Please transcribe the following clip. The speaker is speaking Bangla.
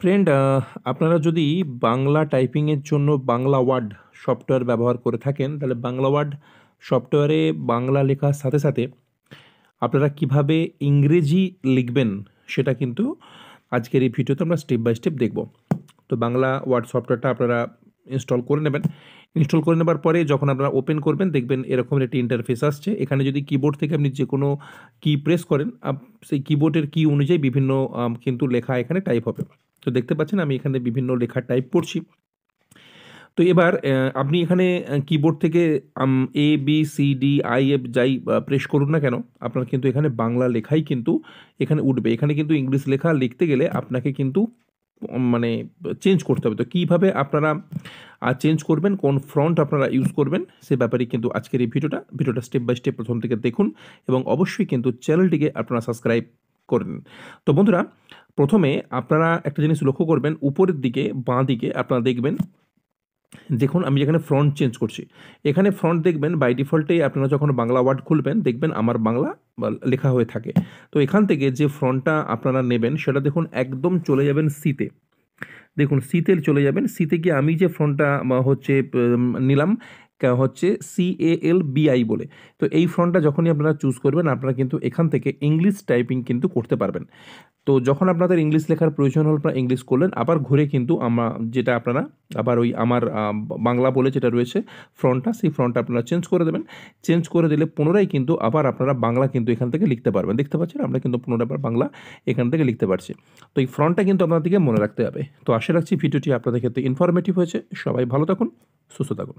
ফ্রেন্ড, আপনারা যদি বাংলা টাইপিংয়ের জন্য বাংলা ওয়ার্ড সফটওয়্যার ব্যবহার করে থাকেন, তাহলে বাংলা ওয়ার্ড সফটওয়্যারে বাংলা লেখার সাথে সাথে আপনারা কিভাবে ইংরেজি লিখবেন সেটা কিন্তু আজকের এই ভিডিওতে আমরা স্টেপ বাই স্টেপ দেখব। তো বাংলা ওয়ার্ড সফটওয়্যারটা আপনারা ইনস্টল করে নেবেন। ইনস্টল করে নেবার পরে যখন আপনারা ওপেন করবেন, দেখবেন এরকম একটি ইন্টারফেস আসছে। এখানে যদি কিবোর্ড থেকে আপনি যে কোনো কি প্রেস করেন, সেই কিবোর্ডের কি অনুযায়ী বিভিন্ন কিন্তু লেখা এখানে টাইপ হবে। তো দেখতে পাচ্ছেন আমি এখানে বিভিন্ন লেখা টাইপ করছি। তো এবার আপনি এখানে কিবোর্ড থেকে A B C D I F যাই প্রেস করুন না কেন, আপনার কিন্তু এখানে বাংলা লেখাই কিন্তু এখানে উঠবে। এখানে কিন্তু ইংলিশ লেখা লিখতে গেলে আপনাকে কিন্তু মানে চেঞ্জ করতে হবে। তো কীভাবে আপনারা চেঞ্জ করবেন, কোন ফ্রন্ট আপনারা ইউজ করবেন, সে ব্যাপারে কিন্তু আজকের এই ভিডিওটা স্টেপ বাই স্টেপ প্রথম থেকে দেখুন এবং অবশ্যই কিন্তু চ্যানেলটিকে আপনারা সাবস্ক্রাইব করেন। তো বন্ধুরা, প্রথমে আপনারা একটা জিনিস লক্ষ্য করবেন, উপরের দিকে বাঁ দিকে আপনারা দেখবেন, দেখুন আমি যেখানে ফ্রন্ট চেঞ্জ করছি, এখানে ফ্রন্ট দেখবেন বাই ডিফল্টেই আপনারা যখন বাংলা ওয়ার্ড খুলবেন দেখবেন আমার বাংলা লেখা হয়ে থাকে। তো এখান থেকে যে ফ্রন্টটা আপনারা নেবেন সেটা দেখুন একদম চলে যাবেন সিতে। দেখুন সিতে চলে যাবেন। সিতে গিয়ে আমি যে ফ্রন্টটা হচ্ছে নিলাম হচ্ছে CALBI বলে। তো এই ফ্রন্টটা যখনই আপনারা চুজ করবেন আপনারা কিন্তু এখান থেকে ইংলিশ টাইপিং কিন্তু করতে পারবেন। তো যখন আপনাদের ইংলিশ লেখার প্রয়োজন হল আপনারা ইংলিশ করলেন, আবার ঘুরে কিন্তু যেটা আপনারা আবার ওই আমার বাংলা বলে যেটা রয়েছে ফ্রন্টটা, সেই ফ্রন্টটা আপনারা চেঞ্জ করে দেবেন। চেঞ্জ করে দিলে পুনরায় কিন্তু আবার আপনারা বাংলা কিন্তু এখান থেকে লিখতে পারবেন। দেখতে পাচ্ছেন আমরা কিন্তু পুনরায় আবার বাংলা এখান থেকে লিখতে পারছি। তো এই ফ্রন্টটা কিন্তু আপনাদেরকে মনে রাখতে হবে। তো আশা রাখছি ভিডিওটি আপনাদের ক্ষেত্রে ইনফরমেটিভ হয়েছে। সবাই ভালো থাকুন, সুস্থ থাকুন।